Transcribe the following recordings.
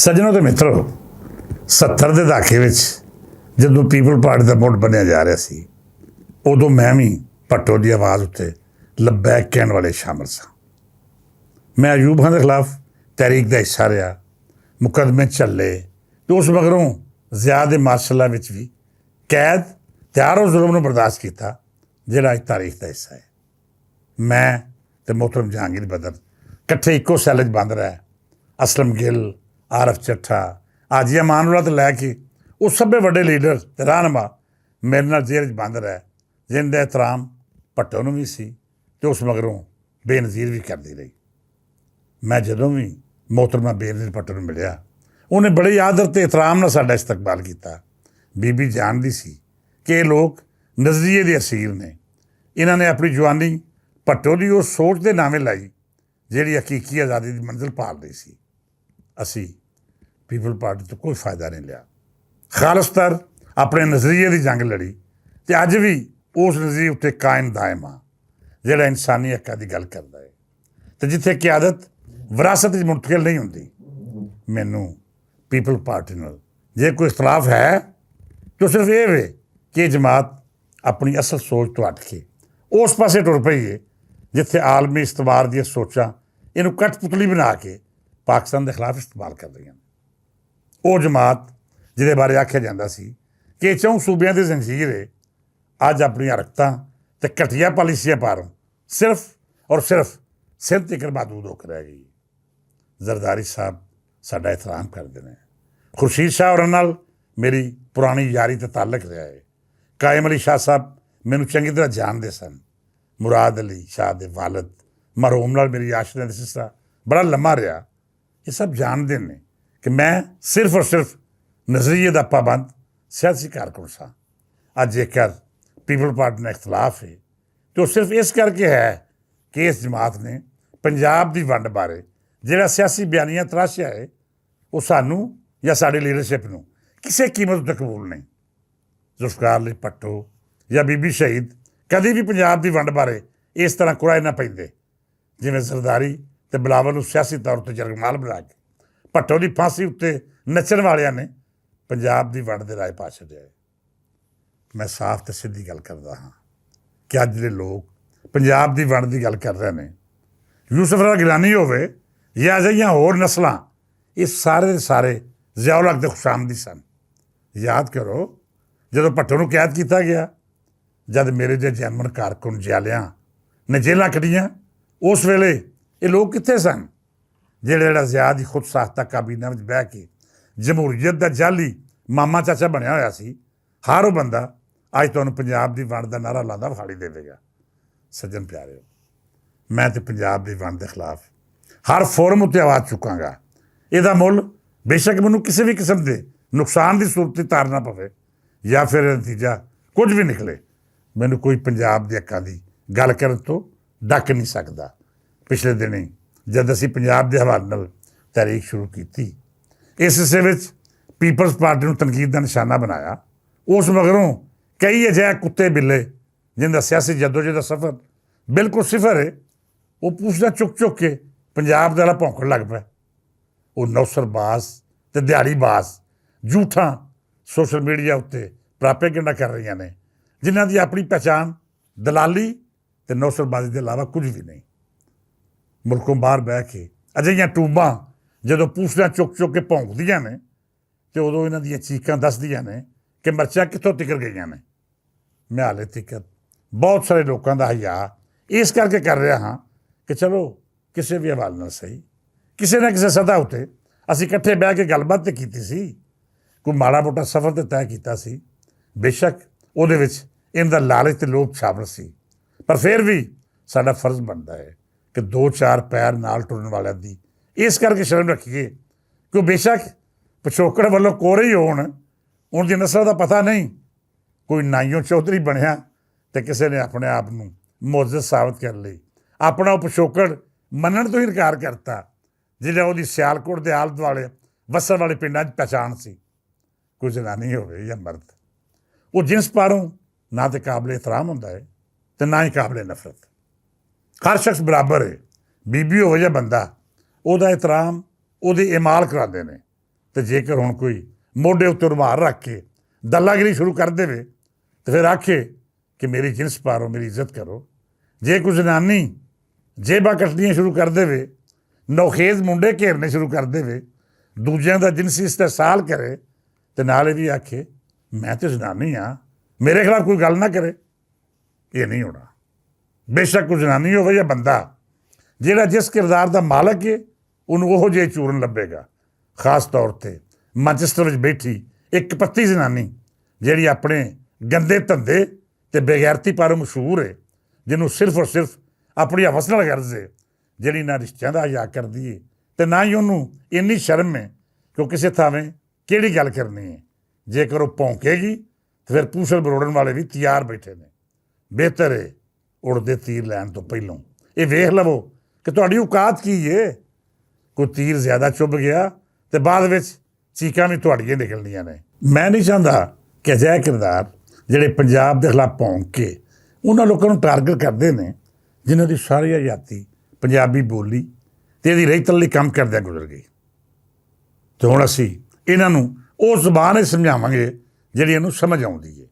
ਸੱਜਣੋ ਤੇ ਮਿੱਤਰੋ 70 ਦੇ ਦਹਾਕੇ ਵਿੱਚ ਜਦੋਂ ਪੀਪਲ ਪਾਰਟੀ ਦਾ ਮੁੱਢ ਬਣਿਆ ਜਾ ਰਿਹਾ ਸੀ ਉਦੋਂ ਮੈਂ ਵੀ ਭੱਟੋ ਦੀ ਆਵਾਜ਼ ਉੱਤੇ ਲੱਬੈਕ ਕਹਿਣ ਵਾਲੇ ਸ਼ਾਮਲ ਸਾਂ। ਮੈਂ ਅਯੂਬ ਖਾਨ ਦੇ ਖਿਲਾਫ ਤਹਿਰੀਕ ਦਾ ਹਿੱਸਾ ਰਿਹਾ, ਮੁਕੱਦਮੇ ਚੱਲੇ ਤੇ ਉਸ ਮਗਰੋਂ ਜ਼ਿਆ ਦੇ ਮਾਰਸ਼ਲਾਂ ਵਿੱਚ ਵੀ ਕੈਦ ਤੇ ਹਰ ਉਹ ਜ਼ੁਲਮ ਨੂੰ ਬਰਦਾਸ਼ਤ ਕੀਤਾ ਜਿਹੜਾ ਅੱਜ ਤਾਰੀਖ ਦਾ ਹਿੱਸਾ ਹੈ। ਮੈਂ ਤੇ ਮੁਹਤਰਮ ਜਹਾਂਗੀਰ ਬਦਰ ਇਕੱਠੇ ਇੱਕੋ ਸੈੱਲ 'ਚ ਬੰਦ ਰਹੇ। ਅਸਲਮ ਗਿੱਲ, ਆਰਫ ਚੱਠਾ, ਆਜੀਆ ਮਾਨਵਲਾ ਤੋਂ ਲੈ ਕੇ ਉਹ ਸਭੇ ਵੱਡੇ ਲੀਡਰ ਤੇ ਰਹਿਨੁਮਾ ਮੇਰੇ ਨਾਲ ਜੇਲ੍ਹ 'ਚ ਬੰਦ ਰਹੇ, ਜਿਨ੍ਹਾਂ ਦਾ ਇਹਤਰਾਮ ਭੱਟੋ ਨੂੰ ਵੀ ਸੀ ਤੇ ਉਸ ਮਗਰੋਂ ਬੇਨਜ਼ੀਰ ਵੀ ਕਰਦੀ ਰਹੀ। ਮੈਂ ਜਦੋਂ ਵੀ ਮੁਹਤਰਮਾ ਬੇਨਜ਼ੀਰ ਭੱਟੋ ਨੂੰ ਮਿਲਿਆ ਉਹਨੇ ਬੜੇ ਆਦਰ ਤੇ ਇਹਤਰਾਮ ਨਾਲ ਸਾਡਾ ਇਸਤਕਬਾਲ ਕੀਤਾ। ਬੀਬੀ ਜਾਣਦੀ ਸੀ ਕਿ ਇਹ ਲੋਕ ਨਜ਼ਰੀਏ ਦੇ ਅਸੀਰ ਨੇ। ਇਹਨਾਂ ਨੇ ਆਪਣੀ ਜਵਾਨੀ ਭੱਟੋ ਦੀ ਉਹ ਸੋਚ ਦੇ ਨਾਵੇਂ ਲਾਈ ਜਿਹੜੀ ਹਕੀਕੀ ਆਜ਼ਾਦੀ ਦੀ ਮੰਜ਼ਿਲ ਭਾਲ ਰਹੀ ਸੀ। ਅਸੀਂ ਪੀਪਲ ਪਾਰਟੀ ਤੋਂ ਕੋਈ ਫਾਇਦਾ ਨਹੀਂ ਲਿਆ, ਖਾਲਸਤਰ ਆਪਣੇ ਨਜ਼ਰੀਏ ਦੀ ਜੰਗ ਲੜੀ ਤੇ ਅੱਜ ਵੀ ਉਸ ਨਜ਼ਰੀਏ ਉੱਤੇ ਕਾਇਮ ਦਾਇਮ ਆ ਜਿਹੜਾ ਇਨਸਾਨੀ ਹੱਕਾਂ ਦੀ ਗੱਲ ਕਰਦਾ ਹੈ ਤੇ ਜਿੱਥੇ ਕਿਆਦਤ ਵਿਰਾਸਤ ਵਿੱਚ ਮੁੰਤਕਿਲ ਨਹੀਂ ਹੁੰਦੀ। ਮੈਨੂੰ ਪੀਪਲ ਪਾਰਟੀ ਨਾਲ ਜੇ ਕੋਈ ਇਖਤਲਾਫ ਹੈ ਤਾਂ ਸਿਰਫ ਇਹ ਵੇ ਕਿ ਇਹ ਜਮਾਤ ਆਪਣੀ ਅਸਲ ਸੋਚ ਤੋਂ ਹਟ ਕੇ ਉਸ ਪਾਸੇ ਟੁਰ ਪਈ ਹੈ ਜਿੱਥੇ ਆਲਮੀ ਇਸਤਬਾਰ ਦੀਆਂ ਸੋਚਾਂ ਇਹਨੂੰ ਕਠਪੁਤਲੀ ਬਣਾ ਕੇ ਪਾਕਿਸਤਾਨ ਦੇ ਖਿਲਾਫ ਇਸਤੇਮਾਲ ਕਰ ਰਹੀਆਂ ਨੇ। ਉਹ ਜਮਾਤ ਜਿਹਦੇ ਬਾਰੇ ਆਖਿਆ ਜਾਂਦਾ ਸੀ ਕਿ ਚੌਂ ਸੂਬਿਆਂ ਦੀ ਜ਼ੰਜੀਰ ਹੈ, ਅੱਜ ਆਪਣੀਆਂ ਹਰਕਤਾਂ ਤੇ ਘਟੀਆ ਪਾਲਿਸੀਆਂ ਪਾਰੋਂ ਸਿਰਫ ਔਰ ਸਿਰਫ ਸਿੰਧ ਤੱਕ ਮਹਦੂਦ ਹੋ ਕੇ ਰਹਿ ਗਈ। ਜ਼ਰਦਾਰੀ ਸਾਹਿਬ ਸਾਡਾ ਇਹਤਰਾਮ ਕਰਦੇ ਨੇ। ਖੁਰਸ਼ੀਦ ਸ਼ਾਹ ਹੋਰਾਂ ਨਾਲ ਮੇਰੀ ਪੁਰਾਣੀ ਯਾਰੀ ਤੇ ਤਾਲੁਕ ਰਿਹਾ ਹੈ। ਕਾਇਮ ਅਲੀ ਸ਼ਾਹ ਸਾਹਿਬ ਮੈਨੂੰ ਚੰਗੀ ਤਰ੍ਹਾਂ ਜਾਣਦੇ ਸਨ। ਮੁਰਾਦ ਅਲੀ ਸ਼ਾਹ ਦੇ ਵਾਲਦ ਮਰਹੂਮ ਨਾਲ ਮੇਰੀ ਆਸ਼ਰਿਆਂ ਦਾ ਸਿਲਸਿਲਾ ਬੜਾ ਲੰਮਾ ਰਿਹਾ। ਇਹ ਸਭ ਜਾਣਦੇ ਨੇ ਕਿ ਮੈਂ ਸਿਰਫ ਔਰ ਸਿਰਫ ਨਜ਼ਰੀਏ ਦਾ ਪਾਬੰਦ ਸਿਆਸੀ ਕਾਰਕੁਨ ਸਾਂ। ਅੱਜ ਜੇਕਰ ਪੀਪਲ ਪਾਰਟੀ ਨਾਲ ਇਖਤਲਾਫ ਹੈ ਤਾਂ ਉਹ ਸਿਰਫ ਇਸ ਕਰਕੇ ਹੈ ਕਿ ਇਸ ਜਮਾਤ ਨੇ ਪੰਜਾਬ ਦੀ ਵੰਡ ਬਾਰੇ ਜਿਹੜਾ ਸਿਆਸੀ ਬਿਆਨੀਆਂ ਤਰਾਸ਼ਿਆ ਹੈ ਉਹ ਸਾਨੂੰ ਜਾਂ ਸਾਡੀ ਲੀਡਰਸ਼ਿਪ ਨੂੰ ਕਿਸੇ ਕੀਮਤ ਉੱਤੇ ਕਬੂਲ ਨਹੀਂ। ਜ਼ੁਲਫਕਾਰ ਅਲੀ ਭੱਟੋ ਜਾਂ ਬੀਬੀ ਸ਼ਹੀਦ ਕਦੀ ਵੀ ਪੰਜਾਬ ਦੀ ਵੰਡ ਬਾਰੇ ਇਸ ਤਰ੍ਹਾਂ ਕੁਰਾਏ ਨਾ ਪੈਂਦੇ ਜਿਵੇਂ ਜ਼ਰਦਾਰੀ ਤੇ ਬਿਲਾਵਲ ਨੂੰ ਸਿਆਸੀ ਤੌਰ 'ਤੇ ਜਰਗਮਾਲ ਬਣਾ ਕੇ ਭੱਟੋ ਦੀ ਫਾਂਸੀ ਉੱਤੇ ਨੱਚਣ ਵਾਲਿਆਂ ਨੇ ਪੰਜਾਬ ਦੀ ਵੰਡ ਦੇ ਰਾਏ ਪਾ ਛੱਡਿਆ। ਮੈਂ ਸਾਫ਼ ਤੇ ਸਿੱਧੀ ਗੱਲ ਕਰਦਾ ਹਾਂ ਕਿ ਅੱਜ ਦੇ ਲੋਕ ਪੰਜਾਬ ਦੀ ਵੰਡ ਦੀ ਗੱਲ ਕਰ ਰਹੇ ਨੇ। ਯੂਸਫ ਰਾਣਾ ਗਿਲਾਨੀ ਹੋਵੇ ਜਾਂ ਅਜਿਹੀਆਂ ਹੋਰ ਨਸਲਾਂ, ਇਹ ਸਾਰੇ ਦੇ ਸਾਰੇ ਜ਼ਿਆਉਲ ਹਕ ਦੇ ਖੁਸ਼ਾਮਦੀ ਸਨ। ਯਾਦ ਕਰੋ ਜਦੋਂ ਭੱਟੋ ਨੂੰ ਕੈਦ ਕੀਤਾ ਗਿਆ, ਜਦ ਮੇਰੇ ਜਿਹੇ ਜੈਮਨ ਕਾਰਕੁਨ ਜਿਆਲਿਆਂ ਨੇ ਜੇਲਾਂ ਕੱਢੀਆਂ, ਉਸ ਵੇਲੇ ਇਹ ਲੋਕ ਕਿੱਥੇ ਸਨ ਜਿਹੜਾ ਜ਼ਿਆ ਦੀ ਖੁਦ ਸਾਖਤਾ ਕਾਬੀਨਾ ਵਿੱਚ ਬਹਿ ਕੇ ਜਮਹੂਰੀਅਤ ਦਾ ਜਾਲੀ ਮਾਮਾ ਚਾਚਾ ਬਣਿਆ ਹੋਇਆ ਸੀ। ਹਰ ਉਹ ਬੰਦਾ ਅੱਜ ਤੁਹਾਨੂੰ ਪੰਜਾਬ ਦੀ ਵੰਡ ਦਾ ਨਾਅਰਾ ਲਾਉਂਦਾ ਵਿਖਾਈ ਦੇਵੇਗਾ। ਸੱਜਣ ਪਿਆਰਿਓ, ਮੈਂ ਤੇ ਪੰਜਾਬ ਦੀ ਵੰਡ ਦੇ ਖਿਲਾਫ ਹਰ ਫੋਰਮ ਉੱਤੇ ਆਵਾਜ਼ ਚੁੱਕਾਂਗਾ। ਇਹਦਾ ਮੁੱਲ ਬੇਸ਼ੱਕ ਮੈਨੂੰ ਕਿਸੇ ਵੀ ਕਿਸਮ ਦੇ ਨੁਕਸਾਨ ਦੀ ਸੂਰਤ 'ਤੇ ਤਾਰਨਾ ਪਵੇ ਜਾਂ ਫਿਰ ਨਤੀਜਾ ਕੁਝ ਵੀ ਨਿਕਲੇ, ਮੈਨੂੰ ਕੋਈ ਪੰਜਾਬ ਦੇ ਹੱਕਾਂ ਦੀ ਗੱਲ ਕਰਨ ਤੋਂ ਡੱਕ ਨਹੀਂ ਸਕਦਾ। ਪਿਛਲੇ ਦਿਨੀਂ ਜਦ ਅਸੀਂ ਪੰਜਾਬ ਦੇ ਹਵਾਲੇ ਨਾਲ ਤਹਿਰੀਕ ਸ਼ੁਰੂ ਕੀਤੀ, ਇਸ ਹਿੱਸੇ ਵਿੱਚ ਪੀਪਲਸ ਪਾਰਟੀ ਨੂੰ ਤਨਕੀਦ ਦਾ ਨਿਸ਼ਾਨਾ ਬਣਾਇਆ। ਉਸ ਮਗਰੋਂ ਕਈ ਅਜਿਹੇ ਕੁੱਤੇ ਬਿੱਲੇ ਜਿਨ੍ਹਾਂ ਸਿਆਸੀ ਜਦੋਜਹਿਦ ਦਾ ਸਫ਼ਰ ਬਿਲਕੁਲ ਸਿਫਰ ਹੈ, ਉਹ ਪੁੱਛਦਾ ਚੁੱਕ ਚੁੱਕ ਕੇ ਪੰਜਾਬ ਦਾ ਭੌਂਕਣ ਲੱਗ ਪਿਆ। ਉਹ ਨੌਸਰਬਾਜ਼ ਤੇ ਦਿਹਾੜੀਬਾਜ਼ ਝੂਠਾਂ ਸੋਸ਼ਲ ਮੀਡੀਆ ਉੱਤੇ ਪ੍ਰਾਪੇਗੈਂਡਾ ਕਰ ਰਹੀਆਂ ਨੇ ਜਿਨ੍ਹਾਂ ਦੀ ਆਪਣੀ ਪਹਿਚਾਣ ਦਲਾਲੀ ਤੇ ਨੌਸਰਬਾਜ਼ੀ ਦੇ ਇਲਾਵਾ ਕੁਝ ਵੀ ਨਹੀਂ। ਮੁਲਕੋਂ ਬਾਹਰ ਬਹਿ ਕੇ ਅਜਿਹੀਆਂ ਟੂਬਾਂ ਜਦੋਂ ਪੁੱਛਦਾ ਚੁੱਕ ਚੁੱਕ ਕੇ ਭੌਂਕਦੀਆਂ ਨੇ ਅਤੇ ਉਦੋਂ ਇਹਨਾਂ ਦੀਆਂ ਚੀਕਾਂ ਦੱਸਦੀਆਂ ਨੇ ਕਿ ਮਿਰਚਾਂ ਕਿੱਥੋਂ ਤਿਕਰ ਗਈਆਂ ਨੇ। ਮੈਂ ਹਾਲੇ ਤੱਕ ਬਹੁਤ ਸਾਰੇ ਲੋਕਾਂ ਦਾ ਹਿਆ ਇਸ ਕਰਕੇ ਕਰ ਰਿਹਾ ਹਾਂ ਕਿ ਚਲੋ ਕਿਸੇ ਵੀ ਹਵਾਲੇ ਨਾਲ ਸਹੀ, ਕਿਸੇ ਨਾ ਕਿਸੇ ਸਤਹ ਉੱਤੇ ਅਸੀਂ ਇਕੱਠੇ ਬਹਿ ਕੇ ਗੱਲਬਾਤ ਤਾਂ ਕੀਤੀ ਸੀ, ਕੋਈ ਮਾੜਾ ਮੋਟਾ ਸਫ਼ਰ ਤਾਂ ਤੈਅ ਕੀਤਾ ਸੀ। ਬੇਸ਼ੱਕ ਉਹਦੇ ਵਿੱਚ ਇਹਨਾਂ ਦਾ ਲਾਲਚ ਤੇ ਲੋਭ ਸ਼ਾਮਲ ਸੀ, ਪਰ ਫਿਰ ਵੀ ਸਾਡਾ ਫਰਜ਼ ਬਣਦਾ ਹੈ ਕਿ ਦੋ ਚਾਰ ਪੈਰ ਨਾਲ ਟੁਰਨ ਵਾਲਿਆਂ ਦੀ ਇਸ ਕਰਕੇ ਸ਼ਰਮ ਰੱਖੀਏ ਕਿ ਉਹ ਬੇਸ਼ੱਕ ਪਿਛੋਕੜ ਵੱਲੋਂ ਕੋਰੇ ਹੀ ਹੋਣ, ਉਹਨਾਂ ਦੀ ਨਸਲ ਦਾ ਪਤਾ ਨਹੀਂ। ਕੋਈ ਨਾਈਓ ਚੌਧਰੀ ਬਣਿਆ ਅਤੇ ਕਿਸੇ ਨੇ ਆਪਣੇ ਆਪ ਨੂੰ ਮੁਅੱਜ਼ਜ਼ ਸਾਬਤ ਕਰਨ ਲਈ ਆਪਣਾ ਉਹ ਪਿਛੋਕੜ ਮੰਨਣ ਤੋਂ ਹੀ ਇਨਕਾਰ ਕਰਤਾ ਜਿਹੜਾ ਉਹਦੀ ਸਿਆਲਕੋਟ ਦੇ ਆਲੇ ਦੁਆਲੇ ਵਸਣ ਵਾਲੇ ਪਿੰਡਾਂ 'ਚ ਪਹਿਚਾਣ ਸੀ। ਕੋਈ ਜਨਾਨੀ ਹੋਵੇ ਜਾਂ ਮਰਦ, ਉਹ ਜਿਨਸ ਪਾਰੋਂ ਨਾ ਤਾਂ ਕਾਬਲੇ ਇਹਤਰਾਮ ਹੁੰਦਾ ਹੈ ਅਤੇ ਨਾ ਹੀ ਕਾਬਲੇ ਨਫ਼ਰਤ। ਹਰ ਸ਼ਖਸ ਬਰਾਬਰ ਹੈ, ਬੀਬੀ ਹੋਵੇ ਜਾਂ ਬੰਦਾ, ਉਹਦਾ ਇਹਤਰਾਮ ਉਹਦੇ ਇਮਾਲ ਕਰਾਉਂਦੇ ਨੇ। ਤੇ ਜੇਕਰ ਹੁਣ ਕੋਈ ਮੋਢੇ ਉੱਤੇ ਰੁਮਾਲ ਰੱਖ ਕੇ ਦੱਲਾਗਿਰੀ ਸ਼ੁਰੂ ਕਰ ਦੇਵੇ ਤੇ ਫਿਰ ਆਖੇ ਕਿ ਮੇਰੀ ਜਿਨਸ ਪਾਰੋ, ਮੇਰੀ ਇੱਜ਼ਤ ਕਰੋ। ਜੇ ਕੋਈ ਜਨਾਨੀ ਜੇਬਾਂ ਕੱਟਣੀਆਂ ਸ਼ੁਰੂ ਕਰ ਦੇਵੇ, ਨੌਖੇਜ਼ ਮੁੰਡੇ ਘੇਰਨੇ ਸ਼ੁਰੂ ਕਰ ਦੇਵੇ, ਦੂਜਿਆਂ ਦਾ ਜਿਨਸੀ ਇਸਤਹਿਸਾਲ ਕਰੇ ਤੇ ਨਾਲ ਇਹ ਵੀ ਆਖੇ ਮੈਂ ਤੇ ਜਨਾਨੀ ਹਾਂ, ਮੇਰੇ ਖਿਲਾਫ ਕੋਈ ਗੱਲ ਨਾ ਕਰੇ, ਇਹ ਨਹੀਂ ਹੋਣਾ। ਬੇਸ਼ੱਕ ਕੋਈ ਜਨਾਨੀ ਹੋਵੇ ਜਾਂ ਬੰਦਾ, ਜਿਹੜਾ ਜਿਸ ਕਿਰਦਾਰ ਦਾ ਮਾਲਕ ਹੈ ਉਹਨੂੰ ਉਹੋ ਜਿਹੇ ਚੂਰਨ ਲੱਭੇਗਾ। ਖਾਸ ਤੌਰ 'ਤੇ ਮਾਂਚੈਸਟਰ ਵਿੱਚ ਬੈਠੀ ਇੱਕ ਪੱਤੀ ਜਨਾਨੀ ਜਿਹੜੀ ਆਪਣੇ ਗੰਦੇ ਧੰਦੇ ਤੇ ਬੇਗੈਰਤੀ ਪਰ ਮਸ਼ਹੂਰ ਹੈ, ਜਿਹਨੂੰ ਸਿਰਫ ਔਰ ਸਿਰਫ ਆਪਣੀ ਹਵਸ ਨਾਲ ਗਰਜ਼ ਹੈ, ਜਿਹੜੀ ਨਾ ਰਿਸ਼ਤਿਆਂ ਦਾ ਹਯਾ ਕਰਦੀ ਹੈ ਤੇ ਨਾ ਹੀ ਉਹਨੂੰ ਇੰਨੀ ਸ਼ਰਮ ਹੈ ਕਿ ਉਹ ਕਿਸੇ ਥਾਵੇਂ ਕਿਹੜੀ ਗੱਲ ਕਰਨੀ ਹੈ। ਜੇਕਰ ਉਹ ਭੌਂਕੇਗੀ ਤਾਂ ਫਿਰ ਪੂਛਲ ਬਰੋੜਨ ਵਾਲੇ ਵੀ ਤਿਆਰ ਬੈਠੇ ਨੇ। ਬਿਹਤਰ ਹੈ ਉੜਦੇ ਤੀਰ ਲੈਣ ਤੋਂ ਪਹਿਲੋਂ ਇਹ ਵੇਖ ਲਵੋ ਕਿ ਤੁਹਾਡੀ ਔਕਾਤ ਕੀ ਹੈ। ਕੋਈ ਤੀਰ ਜ਼ਿਆਦਾ ਚੁੱਭ ਗਿਆ ਤੇ ਬਾਅਦ ਵਿੱਚ ਚੀਕਾਂ ਵੀ ਤੁਹਾਡੀਆਂ ਨਿਕਲਦੀਆਂ ਨੇ। ਮੈਂ ਨਹੀਂ ਚਾਹੁੰਦਾ ਕਿ ਅਜਿਹੇ ਕਿਰਦਾਰ ਜਿਹੜੇ ਪੰਜਾਬ ਦੇ ਖਿਲਾਫ ਭੌਂਕ ਕੇ ਉਹਨਾਂ ਲੋਕਾਂ ਨੂੰ ਟਾਰਗੇਟ ਕਰਦੇ ਨੇ ਜਿਨ੍ਹਾਂ ਦੀ ਸਾਰੀ ਹਯਾਤੀ ਪੰਜਾਬੀ ਬੋਲੀ ਤੇ ਇਹਦੀ ਰਹਿਤਲ ਲਈ ਕੰਮ ਕਰਦਿਆਂ ਗੁਜ਼ਰ ਗਈ। ਤੇ ਹੁਣ ਅਸੀਂ ਇਹਨਾਂ ਨੂੰ ਉਹ ਜ਼ੁਬਾਨ ਹੀ ਸਮਝਾਵਾਂਗੇ ਜਿਹੜੀ ਇਹਨੂੰ ਸਮਝ ਆਉਂਦੀ ਹੈ।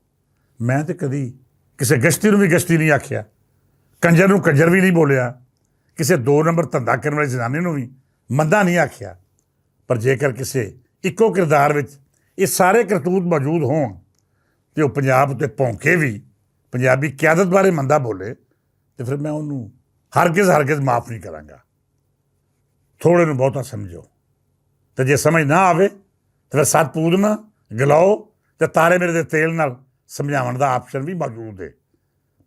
ਮੈਂ ਤਾਂ ਕਦੀ ਕਿਸੇ ਗਸ਼ਤੀ ਨੂੰ ਵੀ ਗਸ਼ਤੀ ਨਹੀਂ ਆਖਿਆ, ਕੰਜਰ ਨੂੰ ਕੰਜਰ ਵੀ ਨਹੀਂ ਬੋਲਿਆ, ਕਿਸੇ 2 ਨੰਬਰ ਧੰਦਾ ਕਰਨ ਵਾਲੀ ਜਨਾਨੀ ਨੂੰ ਵੀ ਮੰਦਾ ਨਹੀਂ ਆਖਿਆ। ਪਰ ਜੇਕਰ ਕਿਸੇ ਇੱਕੋ ਕਿਰਦਾਰ ਵਿੱਚ ਇਹ ਸਾਰੇ ਕਰਤੂਤ ਮੌਜੂਦ ਹੋਣ ਤੇ ਉਹ ਪੰਜਾਬ ਉੱਤੇ ਭੌਂਕੇ ਵੀ, ਪੰਜਾਬੀ ਕਿਆਦਤ ਬਾਰੇ ਮੰਦਾ ਬੋਲੇ, ਤੇ ਫਿਰ ਮੈਂ ਉਹਨੂੰ ਹਰਗਿਜ਼ ਮਾਫ ਨਹੀਂ ਕਰਾਂਗਾ। ਥੋੜ੍ਹੇ ਨੂੰ ਬਹੁਤਾ ਸਮਝੋ, ਤੇ ਜੇ ਸਮਝ ਨਾ ਆਵੇ ਤਾਂ ਫਿਰ ਸੱਤ ਪੂਦਨਾ ਗਲਾਓ ਤੇ ਤਾਰੇ ਮੇਰੇ ਦੇ ਤੇਲ ਨਾਲ ਸਮਝਾਉਣ ਦਾ ਆਪਸ਼ਨ ਵੀ ਮੌਜੂਦ ਹੈ।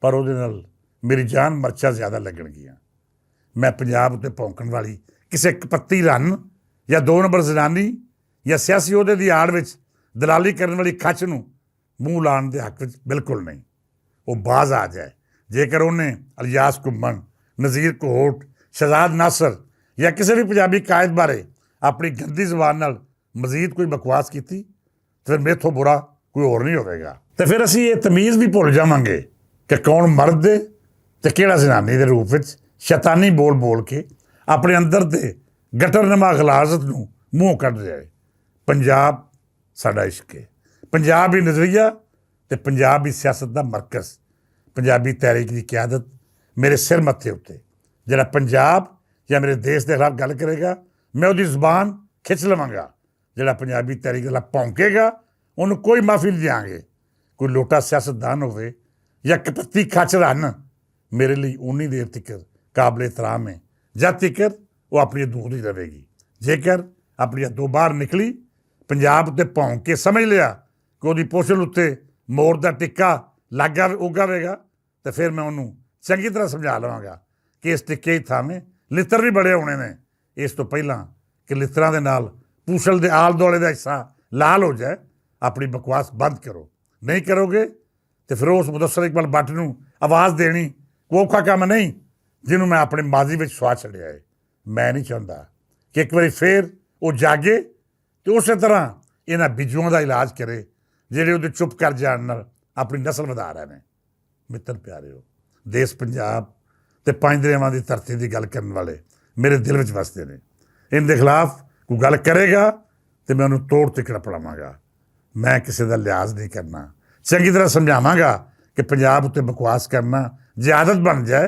ਪਰ ਉਹਦੇ ਨਾਲ ਮੇਰੀ ਜਾਨ ਮਰਚਾਂ ਜ਼ਿਆਦਾ ਲੱਗਣਗੀਆਂ। ਮੈਂ ਪੰਜਾਬ ਉੱਤੇ ਭੌਂਕਣ ਵਾਲੀ ਕਿਸੇ ਕਪੱਤੀ ਰੰਨ ਜਾਂ 2 ਨੰਬਰ ਜ਼ਨਾਨੀ ਜਾਂ ਸਿਆਸੀ ਅਹੁਦੇ ਦੀ ਆੜ ਵਿੱਚ ਦਲਾਲੀ ਕਰਨ ਵਾਲੀ ਖੱਚ ਨੂੰ ਮੂੰਹ ਲਾਉਣ ਦੇ ਹੱਕ ਵਿੱਚ ਬਿਲਕੁਲ ਨਹੀਂ। ਉਹ ਬਾਜ਼ ਆ ਜਾਏ ਜੇਕਰ ਉਹਨੇ ਇਲਿਆਸ ਘੁੰਮਣ, ਨਜ਼ੀਰ ਘੋਟ, ਸ਼ਹਜ਼ਾਦ ਨਾਸਰ ਜਾਂ ਕਿਸੇ ਵੀ ਪੰਜਾਬੀ ਕਾਇਦ ਬਾਰੇ ਆਪਣੀ ਗੰਦੀ ਜ਼ੁਬਾਨ ਨਾਲ ਮਜ਼ੀਦ ਕੋਈ ਬਕਵਾਸ ਕੀਤੀ ਤਾਂ ਫਿਰ ਮੇਥੋਂ ਬੁਰਾ ਕੋਈ ਹੋਰ ਨਹੀਂ ਹੋਵੇਗਾ। ਤੇ ਫਿਰ ਅਸੀਂ ਇਹ ਤਮੀਜ਼ ਵੀ ਭੁੱਲ ਜਾਵਾਂਗੇ ਕਿ ਕੌਣ ਮਰਦ ਦੇ ਤੇ ਕਿਹੜਾ ਜ਼ਨਾਨੀ ਦੇ ਰੂਪ ਵਿੱਚ ਸ਼ੈਤਾਨੀ ਬੋਲ ਕੇ ਆਪਣੇ ਅੰਦਰ ਦੇ ਗਟਰਨੁਮਾ ਗਲਾਜ਼ਤ ਨੂੰ ਮੂੰਹ ਕੱਢ ਜਾਏ। ਪੰਜਾਬ ਸਾਡਾ ਇਸ਼ਕ ਹੈ, ਪੰਜਾਬ ਹੀ ਨਜ਼ਰੀਆ ਤੇ ਪੰਜਾਬ ਹੀ ਸਿਆਸਤ ਦਾ ਮਰਕਜ਼। ਪੰਜਾਬੀ ਤਹਿਰੀਕ ਦੀ ਕਿਆਦਤ ਮੇਰੇ ਸਿਰ ਮੱਥੇ ਉੱਤੇ। ਜਿਹੜਾ ਪੰਜਾਬ ਜਾਂ ਮੇਰੇ ਦੇਸ਼ ਦੇ ਖਿਲਾਫ ਗੱਲ ਕਰੇਗਾ ਮੈਂ ਉਹਦੀ ਜ਼ੁਬਾਨ ਖਿੱਚ ਲਵਾਂਗਾ। ਜਿਹੜਾ ਪੰਜਾਬੀ ਤਹਿਰੀਕ ਦੇ ਖਿਲਾਫ ਭੌਂਕੇਗਾ ਉਹਨੂੰ ਕੋਈ ਮਾਫੀ ਨਹੀਂ ਦਿਆਂਗੇ। ਕੋਈ ਲੋਟਾ ਸਿਆਸਤਦਾਨ ਹੋਵੇ ਜਾਂ ਕਪੱਤੀ ਖੱਚ ਰੰਨ, ਮੇਰੇ ਲਈ ਉਨੀ ਦੇਰ ਤੱਕ ਕਾਬਲੇ ਇਤਰਾਮ ਹੈ ਜਦ ਤੱਕ ਉਹ ਆਪਣੀ ਦੂਰ ਹੀ ਰਹੇਗੀ। ਜੇਕਰ ਆਪਣੀ ਹੱਥੋਂ ਬਾਹਰ ਨਿਕਲੀ, ਪੰਜਾਬ ਉੱਤੇ ਭੌਂਕ ਕੇ ਸਮਝ ਲਿਆ ਕਿ ਉਹਦੀ ਪੋਸ਼ਣ ਉੱਤੇ ਮੋਰ ਦਾ ਟਿੱਕਾ ਲੱਗਾ ਉਗਾਵੇਗਾ, ਤਾਂ ਫਿਰ ਮੈਂ ਉਹਨੂੰ ਚੰਗੀ ਤਰ੍ਹਾਂ ਸਮਝਾ ਲਵਾਂਗਾ ਕਿ ਇਸ ਟਿੱਕੇ ਹੀ ਥਾਵੇਂ ਲਿੱਤਰ ਵੀ ਬੜੇ ਹੋਣੇ ਨੇ। ਇਸ ਤੋਂ ਪਹਿਲਾਂ ਕਿ ਲਿੱਤਰਾਂ ਦੇ ਨਾਲ ਪੂਛਲ ਦੇ ਆਲ ਦੁਆਲੇ ਦਾ ਹਿੱਸਾ ਲਾਲ ਹੋ ਜਾਏ, ਆਪਣੀ ਬਕਵਾਸ ਬੰਦ ਕਰੋ। ਨਹੀਂ ਕਰੋਗੇ ਤੇ ਫਿਰ ਉਸ ਮੁਦੱਸਰ ਇਕਬਾਲ ਬੱਟ ਨੂੰ ਆਵਾਜ਼ ਦੇਣੀ ਕੋਈ ਔਖਾ ਕੰਮ ਨਹੀਂ ਜਿਹਨੂੰ ਮੈਂ ਆਪਣੇ ਮਾਜ਼ੀ ਵਿੱਚ ਸਵਾ ਛੱਡਿਆ ਹੈ। ਮੈਂ ਨਹੀਂ ਚਾਹੁੰਦਾ ਕਿ ਇੱਕ ਵਾਰੀ ਫੇਰ ਉਹ ਜਾਗੇ ਤੇ ਉਸੇ ਤਰ੍ਹਾਂ ਇਹਨਾਂ ਬਿਜੂਆਂ ਦਾ ਇਲਾਜ ਕਰੇ ਜਿਹੜੇ ਉਹਦੇ ਚੁੱਪ ਕਰ ਜਾਣ ਨਾਲ ਆਪਣੀ ਨਸਲ ਵਧਾ ਰਹੇ ਨੇ। ਮਿੱਤਰ ਪਿਆਰਿਓ, ਦੇਸ਼ ਪੰਜਾਬ ਤੇ 5 ਦਰਿਆਵਾਂ ਦੀ ਧਰਤੀ ਦੀ ਗੱਲ ਕਰਨ ਵਾਲੇ ਮੇਰੇ ਦਿਲ ਵਿੱਚ ਵਸਦੇ ਨੇ। ਇਹਦੇ ਖਿਲਾਫ ਕੋਈ ਗੱਲ ਕਰੇਗਾ ਤੇ ਮੈਂ ਉਹਨੂੰ ਤੋੜ ਤਿਕੜ ਪੜਾਵਾਂਗਾ। ਮੈਂ ਕਿਸੇ ਦਾ ਲਿਹਾਜ਼ ਨਹੀਂ ਕਰਨਾ। ਚੰਗੀ ਤਰ੍ਹਾਂ ਸਮਝਾਵਾਂਗਾ ਕਿ ਪੰਜਾਬ ਉੱਤੇ ਬਕਵਾਸ ਕਰਨਾ ਜੇ ਆਦਤ ਬਣ ਜਾਏ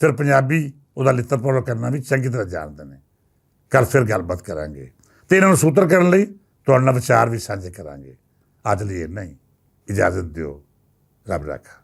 ਫਿਰ ਪੰਜਾਬੀ ਉਹਦਾ ਲਿੱਤਰ ਪੜੋ ਕਰਨਾ ਵੀ ਚੰਗੀ ਤਰ੍ਹਾਂ ਜਾਣਦੇ ਨੇ। ਕੱਲ੍ਹ ਫਿਰ ਗੱਲਬਾਤ ਕਰਾਂਗੇ ਤੇ ਇਹਨਾਂ ਨੂੰ ਸੂਤਰ ਕਰਨ ਲਈ ਤੁਹਾਡੇ ਨਾਲ ਵਿਚਾਰ ਵੀ ਸਾਂਝੇ ਕਰਾਂਗੇ। ਅੱਜ ਲਈ ਇੰਨਾ ਹੀ, ਇਜਾਜ਼ਤ ਦਿਓ। ਰੱਬ ਰਾਖਾ।